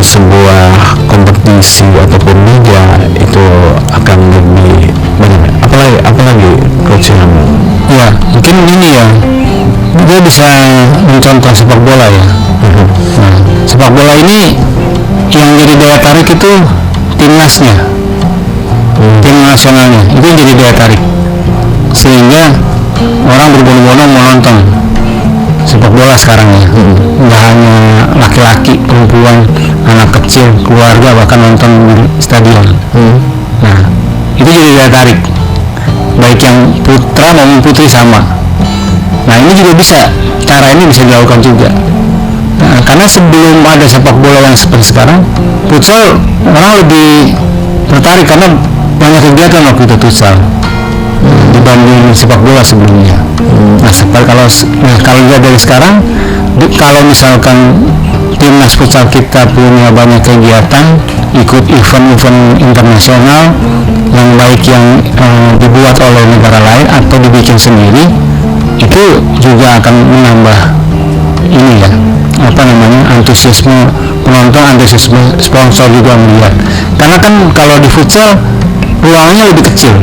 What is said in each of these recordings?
sebuah kompetisi ataupun liga itu akan lebih banyak. Apalagi coach yang Ya mungkin ini ya, dia bisa mencontoh sepak bola ya. Nah, sepak bola ini yang jadi daya tarik itu timnasnya, tim nasionalnya itu yang jadi daya tarik, sehingga orang berbondong-bondong menonton sepak bola sekarang ya. Nggak hanya laki-laki, perempuan, anak kecil, keluarga bahkan nonton di stadion. Nah itu jadi daya tarik, baik yang putra maupun putri sama. Nah ini juga bisa, cara ini bisa dilakukan juga. Nah, karena sebelum ada sepak bola yang seperti sekarang, futsal orang lebih tertarik karena banyak kegiatan waktu itu futsal dibanding sepak bola sebelumnya. Nah seperti kalau lihat dari sekarang, kalau misalkan timnas futsal kita punya banyak kegiatan, ikut event-event internasional yang baik yang dibuat oleh negara lain atau dibikin sendiri, itu juga akan menambah ini ya, antusiasme penonton, antusiasme sponsor juga melihat. Karena kan kalau di futsal ruangnya lebih kecil,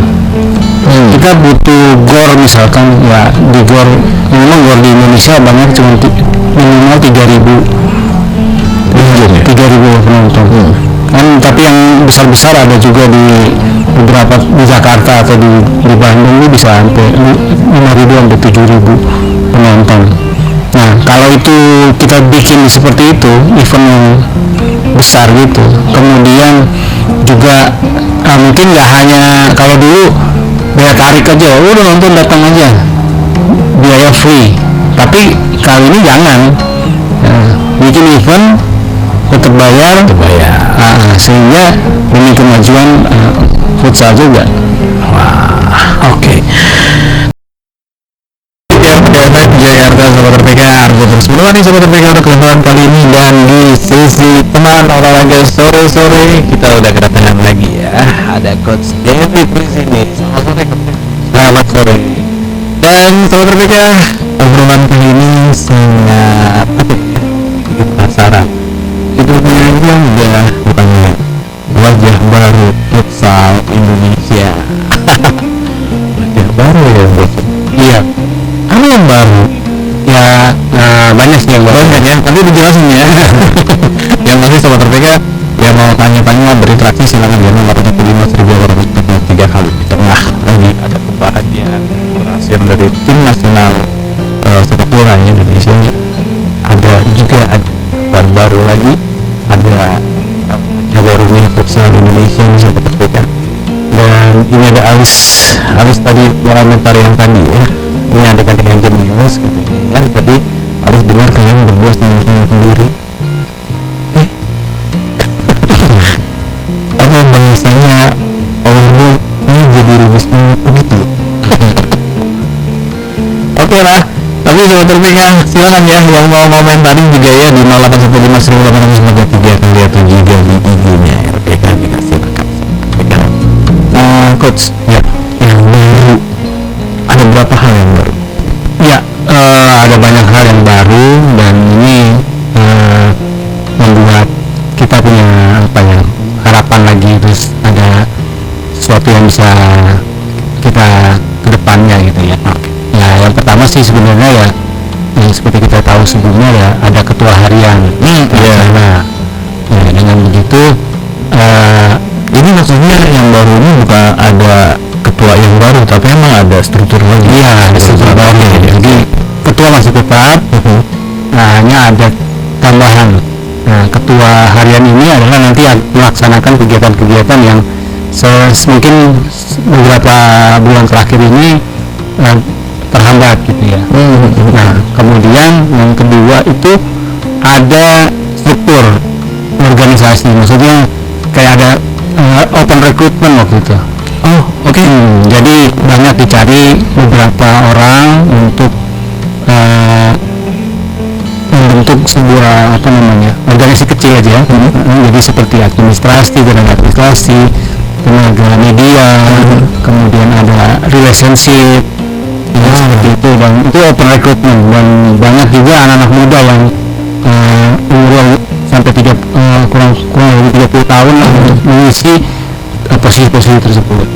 kita butuh gor misalkan ya, di gor memang gor di Indonesia banyak, cuma minimal 3.000 penonton kan, tapi yang besar-besar ada juga di beberapa, di Jakarta atau di Bandung itu bisa sampai 5.000 sampai 7.000 penonton. Nah kalau itu kita bikin seperti itu, event yang besar gitu, kemudian juga mungkin nggak hanya kalau dulu daya tarik aja, udah nonton datang aja biaya free, tapi kali ini jangan, bikin event tetap bayar, sehingga demi kemajuan futsal juga. wah oke. Jakarta Sobat RPK, terus menemani Sobat RPK untuk kesempatan kali ini, dan di sesi teman olahraga sore-sore kita udah kedatangan lagi ya, ada Coach David di sini. Selamat sore. Dan Sobat RPK, obrolan kali ini sangat bikin penasaran. Itu punya udah bukannya wajah baru futsal Indonesia. Wajah baru ya bos. Iya. Apa yang baru? Ya banyak sih yang baru Banyak ya, nanti dijelasin ya. Yang pasti Sobat RPK yang mau tanya-tanya berinteraksi silakan di nomor 75.803 kali. Nah, lagi ada kebahagiaan berhasil dari tim nasional sepak bola Indonesia. Ada juga baru lagi ada barunya futsal Indonesia Sobat RPK. Dan ini ada Alis tadi komentar yang tadi ya. Ini ada dengan jenius katanya kan, tadi harus dengar kalian berdua sendiri. Apa bahasanya Allah ini jadi rumus begitu. Oke lah, tapi Sobat RPK silakan ya yang mau komentarin juga ya di 0815.803 akan lihat juga di IG-nya RPK dikasih lengkap. Coach ya, yang baru ada berapa hal yang baru? ya. Ada banyak hal yang baru, dan ini membuat kita punya harapan lagi, terus ada sesuatu yang bisa kita kedepannya gitu ya. Ya yang pertama sih sebenarnya ya, seperti kita tahu sebelumnya ya, ada ketua harian sana. Nah dengan begitu Jadi maksudnya yang baru ini bukan ada ketua yang baru, tapi emang ada struktur lagi. Iya, ada struktur baru. Jadi ketua masih tetap, hanya ada tambahan. Nah, ketua harian ini adalah nanti melaksanakan kegiatan-kegiatan yang mungkin beberapa bulan terakhir ini terhambat gitu ya. Nah, kemudian yang kedua itu ada struktur organisasi, maksudnya kayak ada open recruitment waktu itu. Oke. Jadi banyak dicari beberapa orang untuk membentuk sebuah organisasi kecil aja. Jadi seperti administrasi, tenaga media, kemudian ada relationship, seperti itu, dan itu open recruitment, dan banyak juga anak-anak muda yang umur sampai kurang mengisi posisi-posisi tersebut.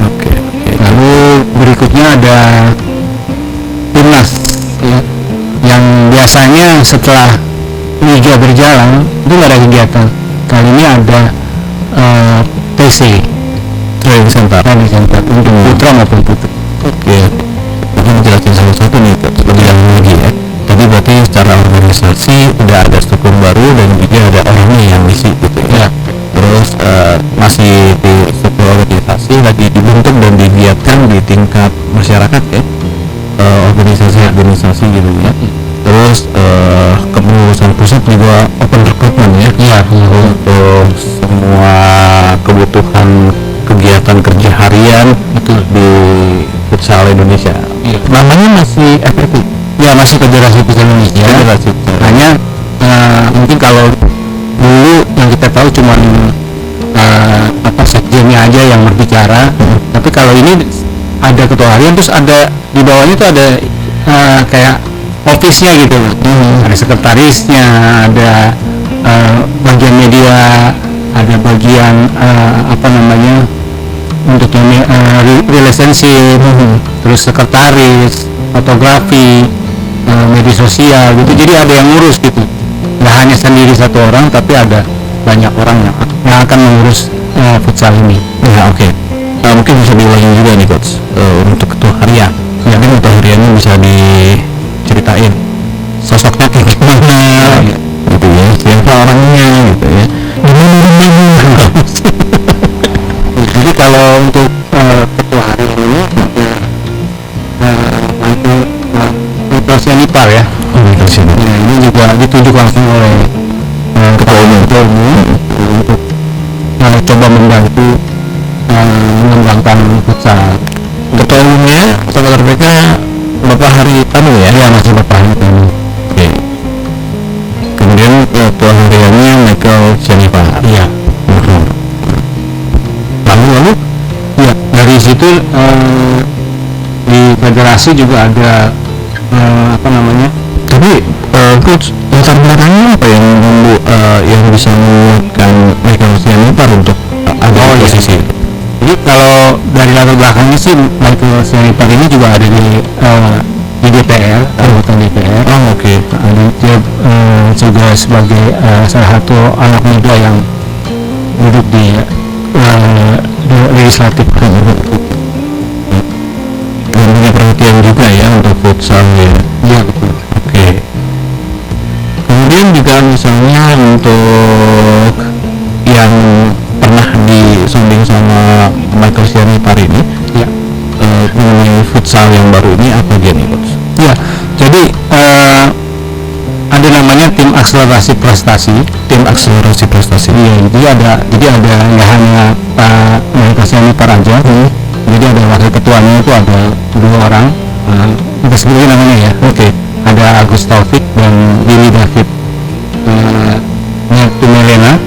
Oke. Lalu berikutnya ada timnas ya, yang biasanya setelah liga berjalan itu nggak ada kegiatan. Kali ini ada TC Training Center untuk putra maupun putri. Oke, mungkin jelasin satu-satu nih lebih dalam lagi ya. Tadi berarti secara organisasi udah ada struktur baru dan juga ada orangnya yang ngisi gitu ya. Terus masih di struktur organisasi lagi dibentuk dan digiatkan di tingkat masyarakat ya, organisasi gitu ya. Terus kepengurusan pusat juga open recruitment ya, untuk semua kebutuhan kegiatan kerja harian di futsal Indonesia. Namanya masih efektif. Ya, masih Federasi Futsal Indonesia. Hanya mungkin kalau dulu yang kita tahu cuma sekjennya aja yang berbicara, tapi kalau ini ada ketua harian, terus ada di bawahnya tuh ada kayak office-nya gitu. Ada sekretarisnya, ada bagian media, ada bagian untuk relationship, terus sekretaris, fotografi, media sosial gitu. Jadi ada yang ngurus gitu, nggak hanya sendiri satu orang, tapi ada banyak orang yang akan mengurus futsal ini. Ya, oke. Mungkin bisa diulangi juga nih coach, untuk ketua harian. Ya, mungkin ketua hariannya bisa diceritain sosoknya kayak gimana gitu ya, siapa orangnya gitu ya. Jadi kalau untuk ketua harian ini Michael Sianipar ya. Ini juga ditunjuk langsung oleh ketua umum untuk coba membantu mengembangkan futsal. Ketua umumnya Sobat RPK Bapak Hari Tanu ya? Iya, masih Bapak Hari Tanu. Oke. Kemudian ketua hariannya Michael Sianipar. Iya. Lalu ya, dari situ di federasi juga ada tapi coach, latar belakangnya apa yang bisa menguatkan Michael Sianipar untuk ada posisi? Jadi kalau dari latar belakangnya sih, Michael Sianipar ini juga ada di DPR, anggota DPR. Oke. Dia juga sebagai salah satu anak muda yang duduk di legislatif. Dan punya perhatian juga ya untuk futsal ya. Iya, betul. Oke. Kemudian juga misalnya untuk yang pernah disonding sama Michael Sianipar ini, Ya. Mengenai futsal yang baru ini apa dia nih coach? Ya, jadi ada namanya tim akselerasi prestasi. Tim akselerasi prestasi. Iya, jadi ada nggak hanya Pak Michael Sianipar aja. Jadi ada wakil ketuanya itu ada 2 orang. Kita sebutin namanya ya. Oke. Ada Agus Taufik dan Billy David Nyatu Melena.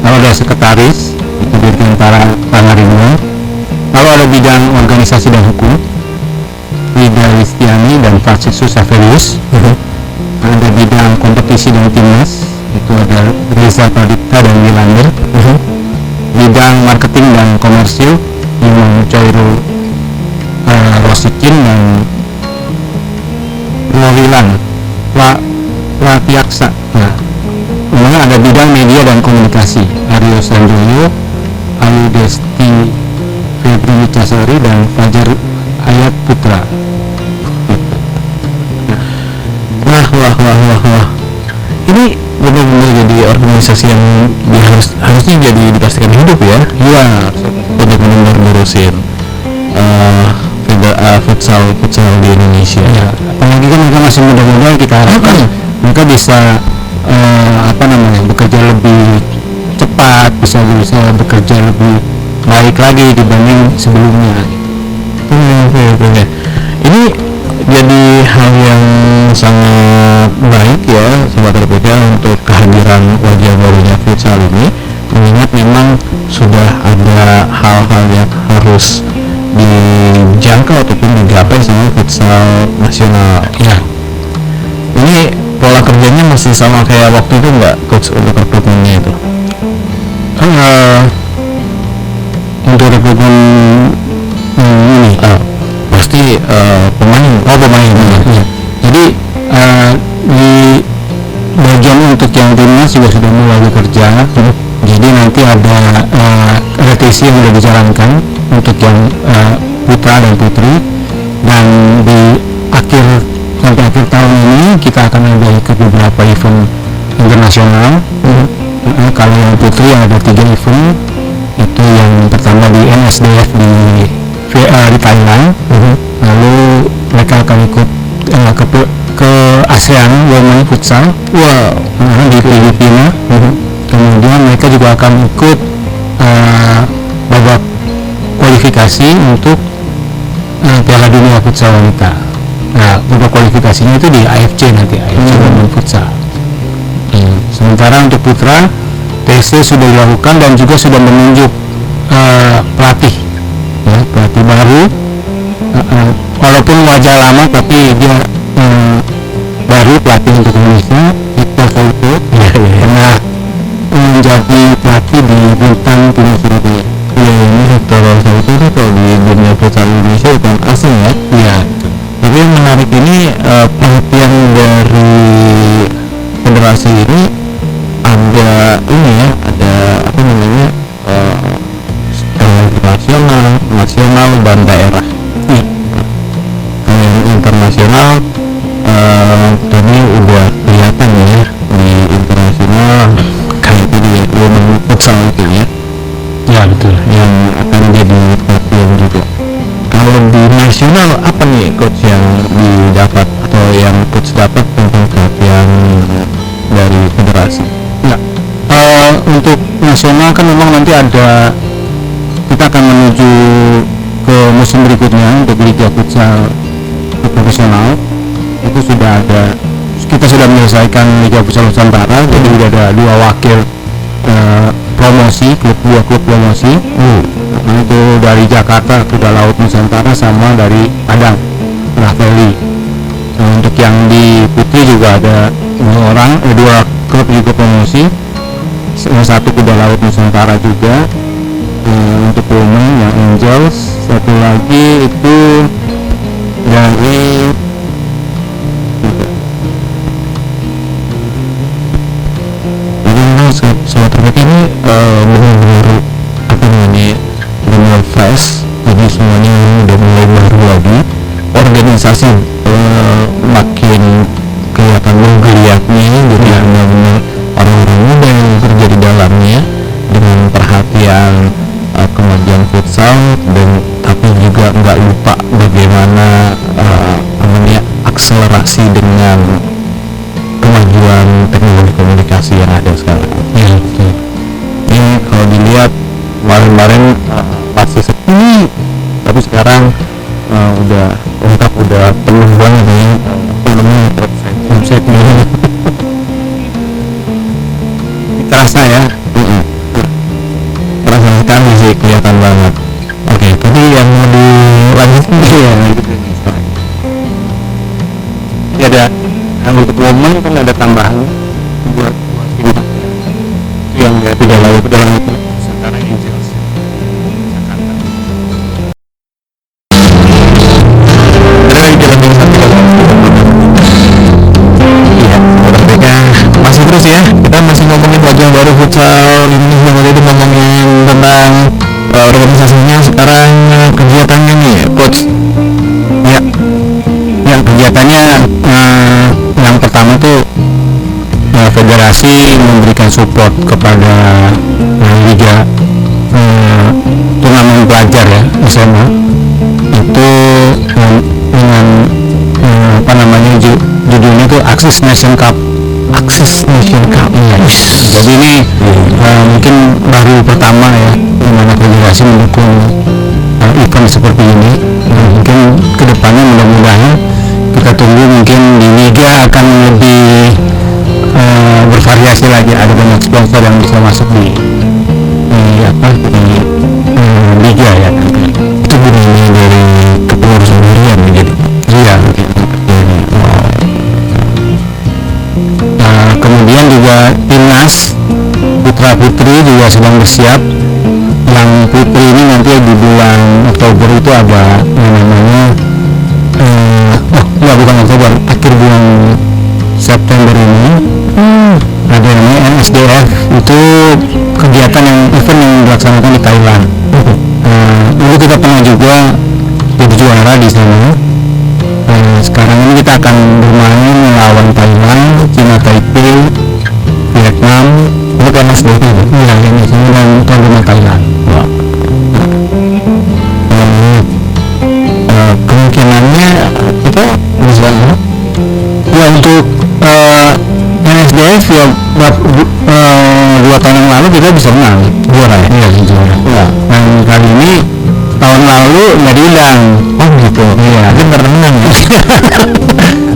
Lalu ada sekretaris itu Dirgantara Pangarimon. Lalu ada bidang organisasi dan hukum Wida Listiani dan Franciscus Saverius. Ada bidang kompetisi dan timnas, itu ada Reza Pradipta dan Wilander. Bidang marketing dan komersil Imam Cairo Rosikin dan Lawilan Latiaksa. Nah, kemudian ada bidang media dan komunikasi Aryo Sanjoyo, Ayu Desti Febri Wicasari dan Fajar Ayat Putra. Wah. Ini benar-benar jadi organisasi yang harusnya jadi dipastikan hidup ya. Iya, Benar-benar ngurusin futsal di Indonesia. ya. Apalagi kan mereka masih muda-muda, kita harapkan mereka bisa bekerja lebih cepat, bisa bekerja lebih baik lagi dibanding sebelumnya. Oke. Ini jadi hal yang sangat baik ya Sobat RPK untuk kehadiran wajah barunya futsal ini, mengingat memang sudah ada hal-hal yang harus dijangkau ataupun digapai sama futsal nasional ya. Ini pola kerjanya masih sama kayak waktu itu nggak coach untuk rekrutmennya itu? eh, untuk rekrutmen ini pasti pemain. pemain ya. Jadi di bagian untuk yang timnas juga sudah mulai bekerja. Jadi nanti ada TC yang sudah dijalankan untuk yang putra dan putri, dan di sampai akhir tahun ini kita akan ada ikut beberapa event internasional. Kalau yang putri ada 3 event, itu yang pertama di NSDF di Thailand, lalu mereka akan ikut ke ASEAN Women Futsal di Filipina. Kemudian mereka juga akan ikut babak kualifikasi untuk Piala Dunia Futsal Wanita. Nah, babak kualifikasinya itu di AFC nanti, AFC Women Futsal. Sementara untuk putra, TC sudah dilakukan dan juga sudah menunjuk pelatih baru, walaupun wajah lama tapi dia baru pelatih untuk Indonesia, Victor Sauto, pernah menjadi pelatih di Bintang Timnas Surabaya. Ini Victor Sauto itu kalau di dunia futsal Indonesia bukan asing ya. Iya. Tapi yang menarik ini perhatian dari federasi ini ada ini ya, ada apa namanya nasional dan daerah. Yang internasional ini udah kelihatan ya, di internasional kayak di Women Futsal itu ya. Ya betul. Yang akan jadi perhatian juga. Kalau di nasional apa nih coach yang didapat atau yang coach dapat tentang perhatian dari federasi? Ya, untuk nasional kan memang nanti kita akan menuju ke musim berikutnya untuk Liga Futsal profesional. Itu kita sudah menyelesaikan Liga Futsal Nusantara, jadi sudah ada 2 wakil promosi, dua klub promosi. Itu dari Jakarta sudah Laut Nusantara sama dari Padang Valley. Untuk yang di putri juga ada 2 klub juga promosi, satu Kuda Laut Nusantara juga. Untuk women yang Angels, satu lagi itu dari sobat terbaik ini benar-benar apa namanya benar fresh, jadi semuanya udah mulai baru lagi, organisasi makin kelihatan menggeliatnya, jadi benar-benar orang-orang muda yang bekerja di dalamnya dengan perhatian kemajuan futsal, dan tapi juga nggak lupa bagaimana namanya akselerasi dengan kemajuan teknologi komunikasi yang ada sekarang. ya, betul. Ini kalau dilihat kemarin masih sepi, tapi sekarang udah lengkap, udah penuh banget nih apa namanya website-nya. Terasa ya. Terasa sekali sih, kelihatan banget. Oke, tadi yang mau dilanjutin ya. Jadi ada untuk women kan ada tambahan buat itu yang tidak lalu ke dalam itu Nusantara Angels Jakarta. Ada lagi jalan yang satu lagi. Iya, mereka masih terus ya. Kita masih ngomongin wajah baru futsal ini, itu ngomongin tentang organisasinya sekarang, kegiatannya nih, coach. Ya, yang kegiatannya yang pertama tuh federasi memberikan support kepada liga turnamen pelajar ya SMA itu dengan apa namanya judulnya tuh Access Nation Cup. Ya. Jadi ini mungkin baru pertama ya di mana federasi mendukung event seperti ini. Mungkin kedepannya mudah-mudahan kita tunggu, mungkin di liga akan lebih bervariasi lagi, ada banyak sponsor yang bisa masuk di liga ya. Itu gunanya dari kepengurusan harian jadi. Iya. Kemudian juga timnas putra putri juga sedang bersiap. Yang putri ini nanti di bulan Oktober itu ada yang namanya bukan Oktober, akhir bulan September ini ada yang namanya NSDF, itu kegiatan yang event yang dilaksanakan di Thailand. Dulu kita pernah juga jadi juara di sana. Sekarang ini kita akan bermain melawan Thailand, Cina Taipei, Vietnam, itu kan NSDF itu. Iya, ini dan tuan rumah Thailand. Kemungkinannya kita bisa ya untuk NSDF ya 2 tahun yang lalu kita bisa menang juara ya. Iya, juara. Ya. Dan kali ini tahun lalu nggak diundang. Oh gitu. Iya. Tapi berenang ya.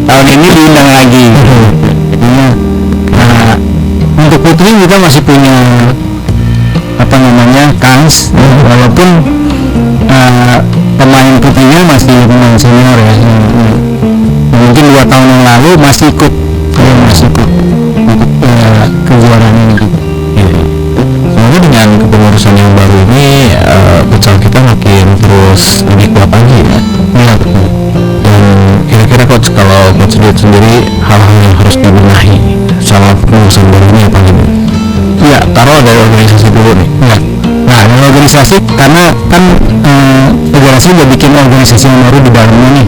Tahun ini diundang lagi. Nah, untuk putri kita masih punya kans, walaupun pemain putrinya masih pemain senior ya. Mungkin 2 tahun yang lalu masih ikut kejuaraan ini gitu. Semoga dengan kepengurusan yang baru ini futsal kita makin terus lebih kuat lagi ya. Iya betul. Dan kira-kira coach, kalau coach lihat sendiri hal-hal yang harus dibenahi sama pengurusan baru ini apa gitu? Ya, taruh dari organisasi dulu nih. Ya. Nah, dari organisasi karena kan federasi udah bikin organisasi yang baru di dalamnya nih.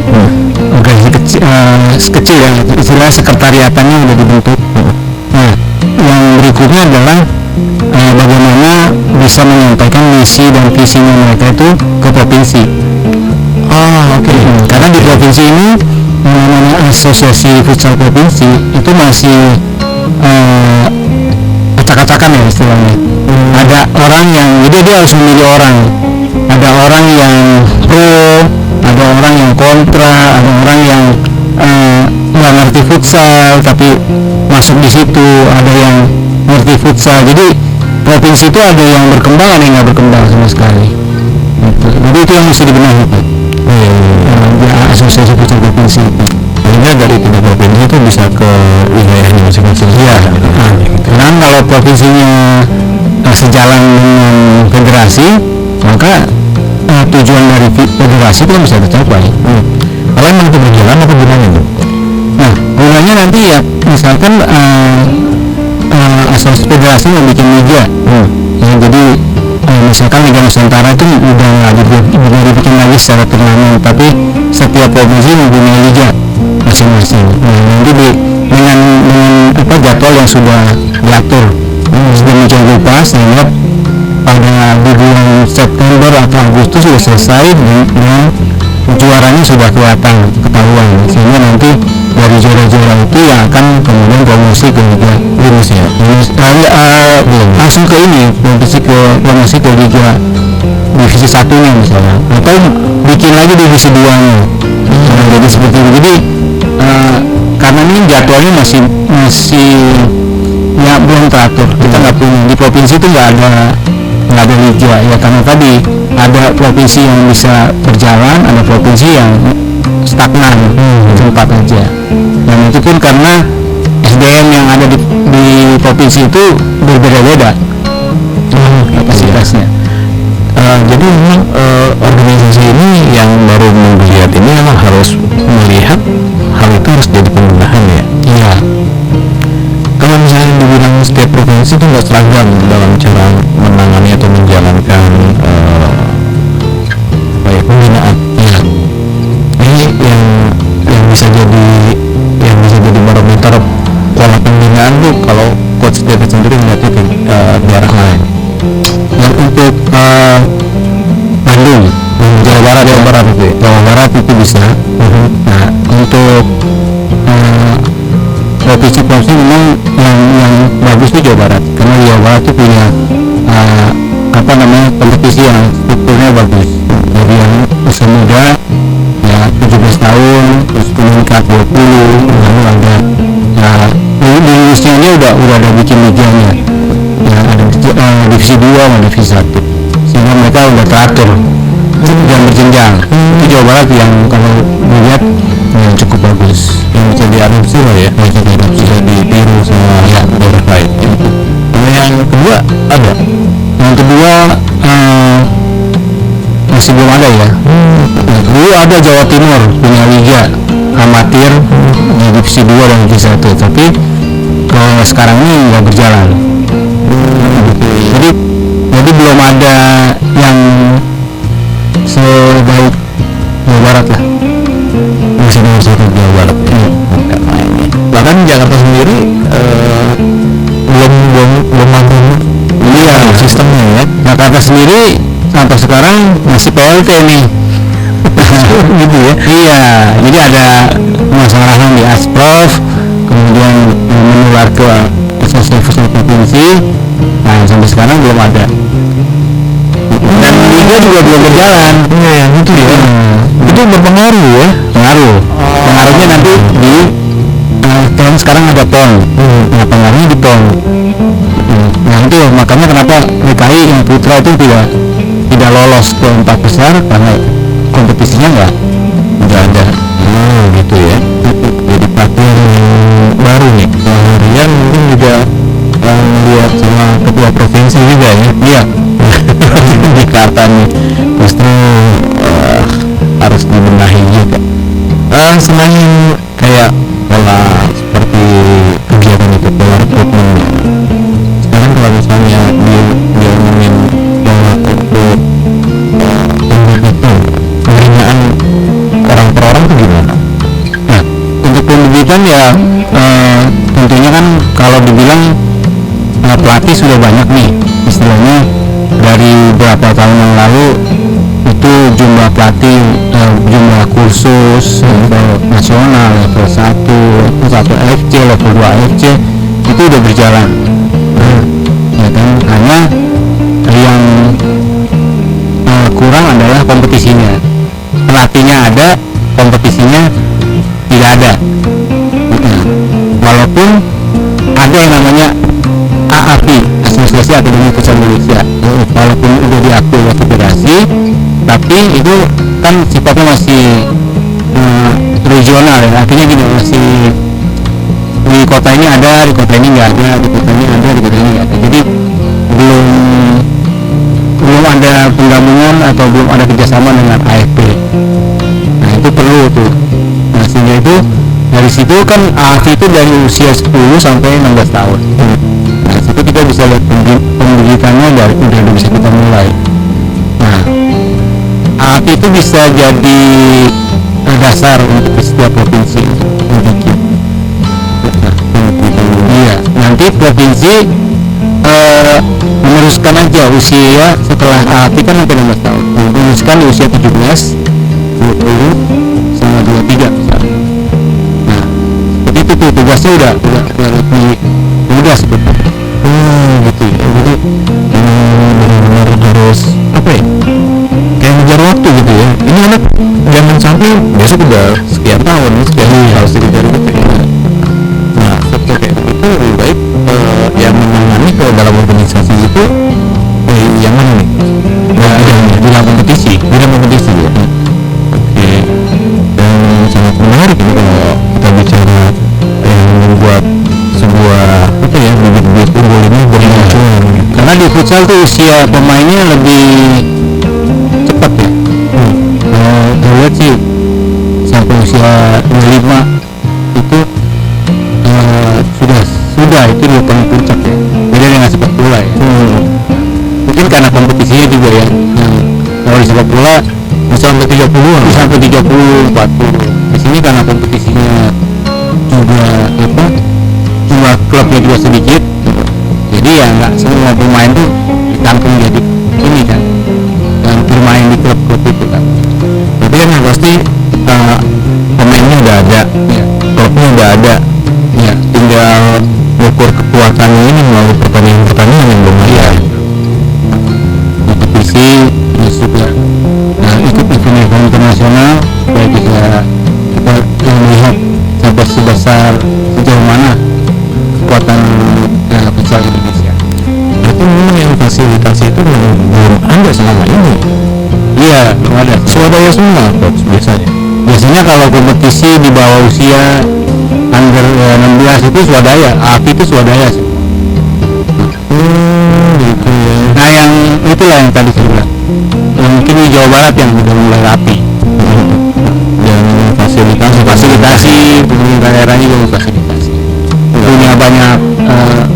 Organisasi kecil ya, istilah sekretariatannya udah dibentuk. Nah, yang berikutnya adalah bagaimana bisa menyampaikan misi dan visinya mereka itu ke provinsi. Oke. Karena di provinsi ini namanya asosiasi futsal provinsi itu masih acak-acakan ya istilahnya. Ada orang yang, jadi dia harus memilih orang. Ada orang yang pro, ada orang yang kontra, ada orang yang nggak ngerti futsal tapi masuk di situ, ada yang ngerti futsal. Jadi provinsi itu ada yang berkembang, ada yang nggak berkembang sama sekali. Jadi itu yang mesti dibenahi. Asosiasi futsal provinsi. Akhirnya dari tingkat provinsi itu bisa ke wilayahnya masing-masing. Iya. Karena kalau provinsinya sejalan dengan federasi, maka tujuan dari federasi itu bisa tercapai. Kalau emang itu berjalan, apa gunanya itu? Nah, gunanya nanti ya misalkan asosiasi federasi mau bikin liga, ya, jadi misalkan Liga Nusantara itu udah nggak dibikin lagi secara turnamen, tapi setiap provinsi mempunyai liga masing-masing. Nah, nanti dengan jadwal yang sudah diatur sedemikian rupa sehingga pada di bulan September atau Agustus sudah selesai dan juaranya sudah kelihatan ketahuan, sehingga nanti dari juara-juara itu yang akan kemudian promosi ke Liga langsung ke ini promosi ke Liga divisi 1-nya misalnya, atau bikin lagi divisi 2-nya. Jadi seperti itu. Jadi karena ini jadwalnya masih ya belum teratur, kita nggak punya di provinsi itu nggak ada liga ya, karena tadi ada provinsi yang bisa berjalan, ada provinsi yang stagnan tempat aja, dan itu pun karena SDM yang ada di provinsi itu berbeda-beda kapasitasnya. Jadi memang organisasi ini yang baru menggeliat ini memang harus melihat hal itu harus jadi pembenahan ya. Iya. Kalau misalnya dibilang setiap provinsi itu nggak seragam dalam cara menangani atau menjalankan pembinaan. Iya. Ini yang bisa jadi barometer pola pembinaan tuh kalau coach David sendiri melihatnya ke daerah lain. Yang untuk Bandung, Jawa Barat itu ya. Jawa Barat itu bisa. Nah, untuk provinsi memang yang bagus itu Jawa Barat, karena Jawa Barat itu punya kompetisi yang strukturnya bagus. Jadi yang usia muda ya 17 tahun terus meningkat 20, lalu ada di Indonesia ini udah ada bikin liganya ya, ada divisi 2 sama divisi 1, sehingga mereka udah teratur dan berjenjang. Itu Jawa Barat yang kalau dilihat cukup bagus, Yang bisa diadopsi lah ya, bisa ditiru sama daerah lain. Yang kedua ada. Yang kedua masih belum ada ya. Dulu ada Jawa Timur punya liga amatir di divisi 2 dan divisi 1, tapi kalau sekarang ini nggak berjalan. Jadi belum ada yang sebaik Jawa Barat lah. Masih nomor 1 Jawa Barat ya. Bahkan Jakarta sendiri belum mampu sistemnya ya. Jakarta sendiri sampai sekarang masih PLT nih. Gitu ya. Iya, jadi ada permasalahan di Asprof, kemudian menular ke pusat provinsi. Nah, sampai sekarang belum ada. Dan liga juga belum berjalan. Iya, gitu ya. Itu berpengaruh ya. Pengaruhnya nanti di kan sekarang ada PON. Nah, pengaruhnya di PON. Nah, itu makanya kenapa DKI yang putra itu tidak lolos ke 4 besar karena kompetisinya nggak ada. Gitu ya. Jadi perhatian baru nih. Rian mungkin juga buat sama ketua provinsi juga ya. Iya. Di Klaten nih justru harus dibenahi juga. Selain kayak pola seperti kegiatan itu, pola rekrutmen. Sekarang kalau misalnya dia ngomongin pola untuk pembinaan orang per orang itu gimana? Nah, untuk pendidikan ya tentunya kan kalau dibilang pelatih sudah banyak nih, istilahnya dari beberapa tahun yang lalu itu jumlah pelatih, jumlah kursus level nasional, level 1 AFC, level 2 AFC itu udah berjalan. Ya kan, hanya yang kurang adalah kompetisinya. Pelatihnya ada, kompetisinya tidak ada. Walaupun ada yang namanya AAPI, Asosiasi Akademi Futsal Indonesia, walaupun udah diakui oleh federasi, tapi itu kan sifatnya masih regional ya. Artinya gini, masih di kota ini ada, di kota ini nggak ada, di kota ini ada, di kota ini nggak ada. Jadi belum ada penggabungan atau belum ada kerjasama dengan AFP. Nah, itu perlu tuh. Nah, sehingga itu dari situ kan AFP itu dari usia 10 sampai 16 tahun. Nah, situ kita bisa lihat pendidikannya udah bisa kita mulai. Nah, AFP itu bisa jadi dasar untuk setiap provinsi untuk bikin. Iya, nanti provinsi meneruskan aja usia setelah AFP kan sampai 16 tahun. Meneruskan di usia 17, 20, sama 23 misalnya. Nah, seperti itu tuh tugasnya udah lebih mudah sebetulnya. Gitu ya. Jadi benar-benar harus apa ya? Kayak ngejar waktu gitu ya. Ini anak jangan sampai besok udah sekian tahun, harus dikejar gitu ya. Nah, seperti itu lebih baik yang menangani ke dalam organisasi itu yang mana nih? Bidang kompetisi ya. Oke. Dan sangat menarik ini kalau kita bicara yang membuat sebuah apa ya, bibit-bibit unggul ini bermunculan. Karena di futsal tuh usia pemainnya lebih cepat ya. Kalau lihat sih sampai usia 25 itu sudah itu di paling puncak ya. Beda dengan sepak bola ya. Mungkin karena kompetisinya juga ya. Kalau di sepak bola bisa sampai 30, 40. Di sini karena kompetisinya juga jumlah klubnya juga sedikit. Jadi ya nggak semua pemain tuh ditangkap jadi ini kan. Dan bermain di klub-klub itu kan. Tapi kan yang pasti pemainnya udah ada, Ya. klubnya udah ada. Ya. Tinggal ukur kekuatannya ini melalui pertandingan yang belum ada. Kompetisi terus juga ikut event-event internasional supaya bisa kita melihat sampai sejauh mana kekuatan futsal Indonesia. Berarti memang yang fasilitasi itu belum ada selama ini. Iya, belum ada. Swadaya semua coach biasanya. Biasanya kalau kompetisi di bawah usia under 16 itu swadaya, AFI itu swadaya sih. Gitu itulah yang tadi saya bilang. Mungkin di Jawa Barat yang sudah mulai rapi. Dan Fasilitasi pemerintah daerahnya juga memfasilitasi. Punya banyak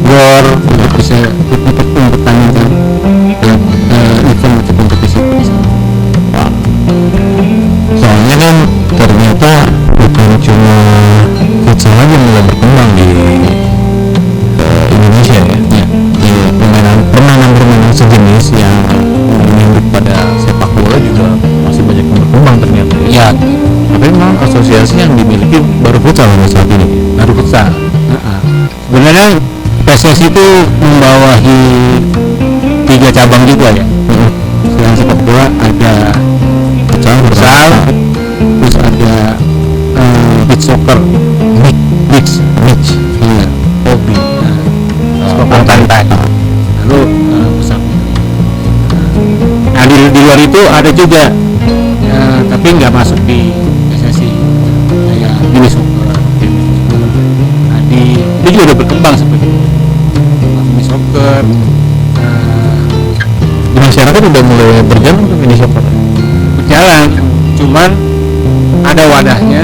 gor untuk bisa mempertandingkan event atau kompetisi. soalnya kan ternyata bukan cuma futsal aja yang mulai berkembang di Indonesia ya. Di permainan sejenis yang mirip pada sepak bola juga masih banyak yang berkembang ternyata Ya, tapi memang asosiasi yang dimiliki baru futsal sampai saat ini. baru futsal. Sebenarnya PSSI itu membawahi 3 cabang juga ya. Selain sepak bola ada futsal, terus ada beach soccer, beach, iya, hobi, sepak bola pantai. Lalu futsal. Nah di luar itu ada juga, tapi nggak masuk di PSSI, kayak mini soccer. Nah itu juga udah berkembang seperti itu. Mini soccer, Di masyarakat udah mulai berjalan tuh ini soccer. berjalan, cuman ada wadahnya,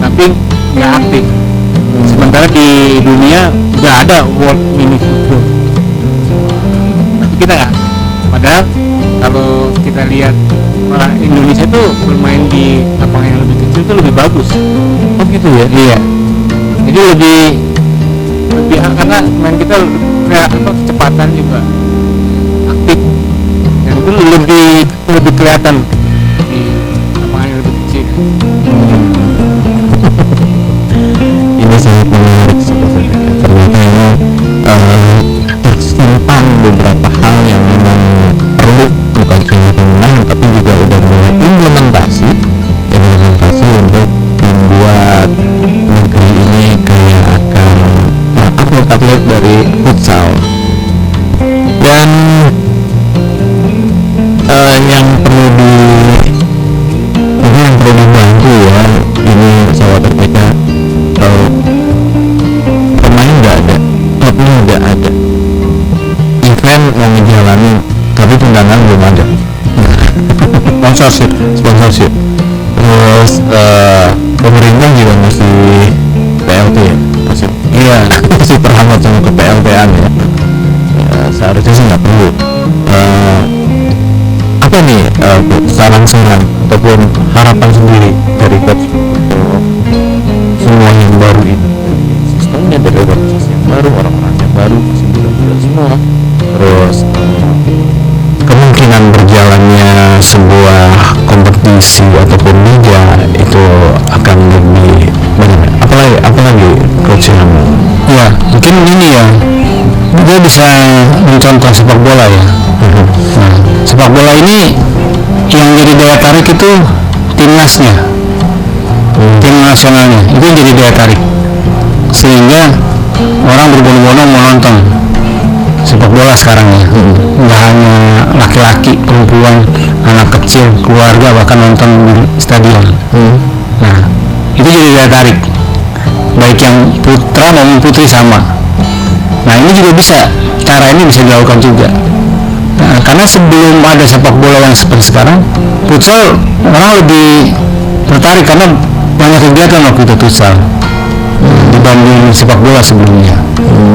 tapi nggak aktif. Sementara di dunia udah ada World Mini Football, tapi kita nggak. Padahal kalau kita lihat orang Indonesia tuh bermain di lapangan yang lebih kecil itu lebih bagus. Oh gitu ya? Iya. Jadi lebih karena main kita kayak kecepatan juga aktif, dan itu lebih kelihatan di lapangan yang lebih kecil. Ini sangat menarik sebenarnya. Ternyata ini tersimpan beberapa hal yang memang perlu bukan cuma pemenang tapi juga udah mulai implementasi untuk membuat negeri ini kayak akan atlet-atlet dari futsal. Dan yang perlu dibantu ya, ini pesawat RPK, pemain nggak ada, klubnya nggak ada, event mau menjalani tapi pendanaan belum ada. sponsorship terus pemerintah juga masih PLT ya, masih terhambat sama ke PLT-an ya. Seharusnya sih nggak perlu. Apa nih saran-saran ataupun harapan sendiri dari coach untuk semua yang baru ini, sistemnya dari organisasi yang baru, orang-orang yang baru, masih muda-muda semua, terus kemungkinan berjalannya sebuah kompetisi ataupun liga itu akan lebih banyak. Apalagi coach yang Ya mungkin ini ya, dia bisa mencontoh sepak bola ya. Nah, sepak bola ini yang jadi daya tarik itu timnasnya, tim nasionalnya itu yang jadi daya tarik, sehingga orang berbondong-bondong mau nonton sepak bola sekarang ya. Nggak hanya laki-laki, perempuan, anak kecil, keluarga bahkan nonton di stadion. Nah itu jadi daya tarik, baik yang putra maupun putri sama. Nah ini juga bisa, cara ini bisa dilakukan juga. Nah, karena sebelum ada sepak bola yang seperti sekarang, futsal orang lebih tertarik karena banyak kegiatan waktu itu futsal dibanding sepak bola sebelumnya.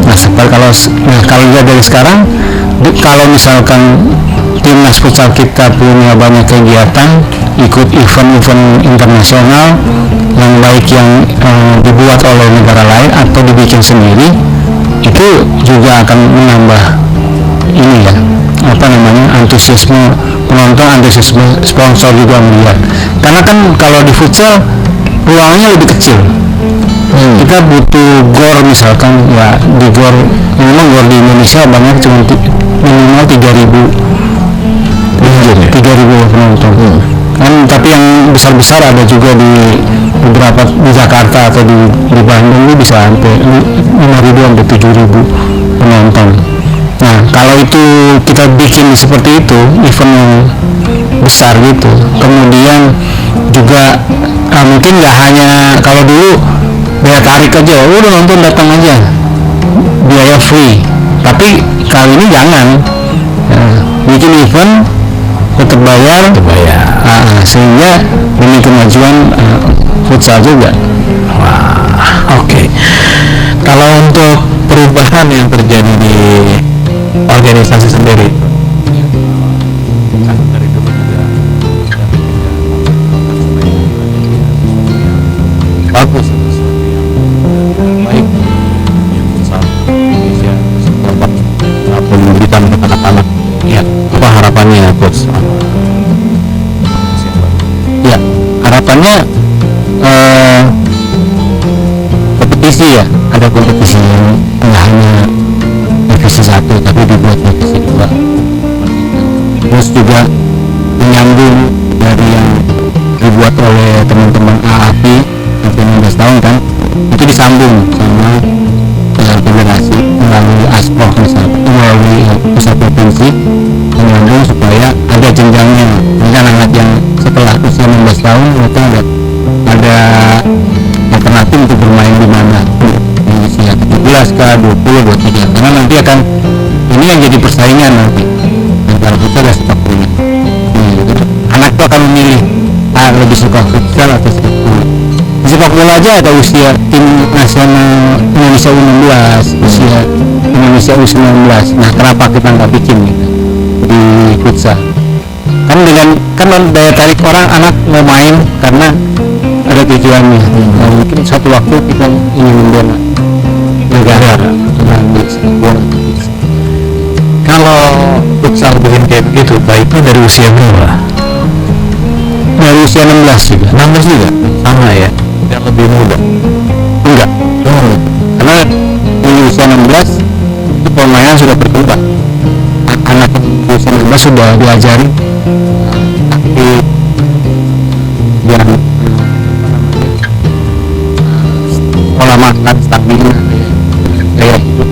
Nah kalau lihat dari sekarang, kalau misalkan timnas futsal kita punya banyak kegiatan, ikut event-event internasional yang baik yang dibuat oleh negara lain atau dibikin sendiri, itu juga akan menambah ini ya, antusiasme penonton, antusiasme sponsor juga melihat. Karena kan kalau di futsal ruangnya lebih kecil, kita butuh gor misalkan ya, di gor memang gor di Indonesia banyak, cuma minimal 3.000 penonton kan, tapi yang besar-besar ada juga di beberapa di Jakarta atau di Bandung itu bisa sampai 5.000 sampai 7.000 penonton. Nah kalau itu kita bikin seperti itu, event yang besar gitu, kemudian juga mungkin nggak hanya kalau dulu daya tarik aja, udah nonton datang aja biaya free, tapi kali ini jangan, bikin event tetap bayar, sehingga demi kemajuan futsal juga. Wah, oke. Kalau untuk perubahan yang terjadi di organisasi sendiri, kan dari dulu juga sudah bagus, sesuatu yang baik yang futsal Indonesia dapat memberikan untuk anak-anak. Ya, apa harapannya coach? Ya, harapannya kompetisi ya, ada kompetisi yang nggak hanya divisi 1 tapi dibuat divisi 2, terus juga menyambung dari yang dibuat oleh teman-teman AAPI sampai 16 tahun kan, itu disambung sama federasi melalui ASPRO misalnya, melalui pusat provinsi, menyambung supaya ada jenjangnya. Anak-anak yang setelah usia 16 tahun mereka ada alternatif untuk bermain di mana, di usia 17 kah, 20, 23, karena nanti akan ini yang jadi persaingan nanti antara futsal dan sepak bola. Anak itu akan memilih lebih suka futsal atau sepak bola. Di sepak bola aja ada usia tim nasional Indonesia U16, usia Indonesia U19. Nah, kenapa kita nggak bikin gitu di futsal? Kan daya tarik orang anak mau main karena ada tujuannya. Nah, mungkin satu waktu kita ingin membela negara dengan sepak bola. Kalau futsal bikin kayak begitu, baiknya dari usia berapa? Dari usia 16 juga. 16 juga? Sama ya? Yang lebih muda? Enggak. Karena di usia 16 itu permainan sudah berkembang. Anak di usia 16 sudah diajari taktik yang pola makan, stamina, gaya hidup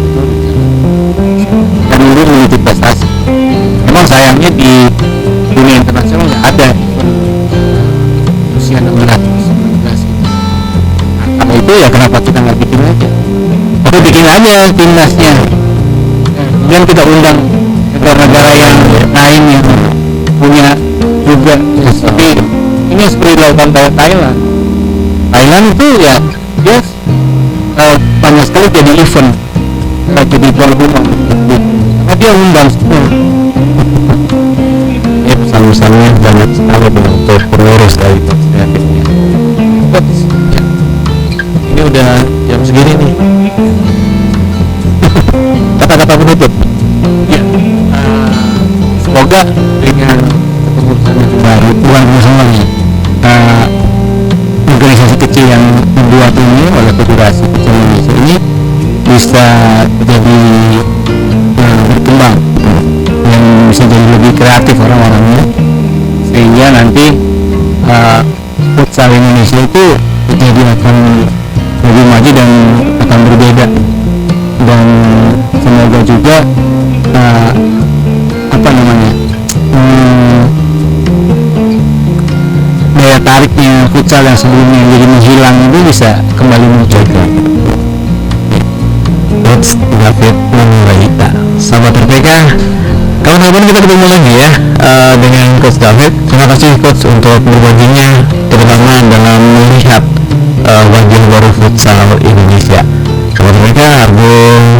itu, dan ini menuju prestasi. Memang sayangnya di dunia internasional nggak ada usia 16 itu. Nah, karena itu ya kenapa kita nggak bikin aja? Oke, bikin aja timnasnya. Kemudian kita undang negara-negara yang lain yang punya juga. Tapi ini seperti dilakukan Thailand. Thailand itu ya dia banyak sekali jadi event, jadi tuan rumah, karena dia undang semua. Ya, pesan-pesannya banyak sekali untuk pengurus dari coach kreatifnya. Coach, ya. Ini udah jam segini nih. Kata-kata penutup. Ya, semoga dengan kepengurusan yang baru, bukan semuanya, organisasi kecil yang dibuat ini oleh Federasi Futsal Indonesia ini bisa jadi berkembang, yang bisa jadi lebih kreatif orang-orangnya, sehingga nanti futsal Indonesia itu jadi akan lebih maju dan akan berbeda. Dan semoga juga daya tariknya futsal yang sebelumnya jadi menghilang itu bisa kembali muncul. Coach David Manuraita, sahabat RPK, kawan-kawan, kita ketemu lagi ya dengan Coach David. Terima kasih Coach untuk berbaginya, terutama dalam melihat wajah baru futsal Indonesia. Sahabat RPK, Arbun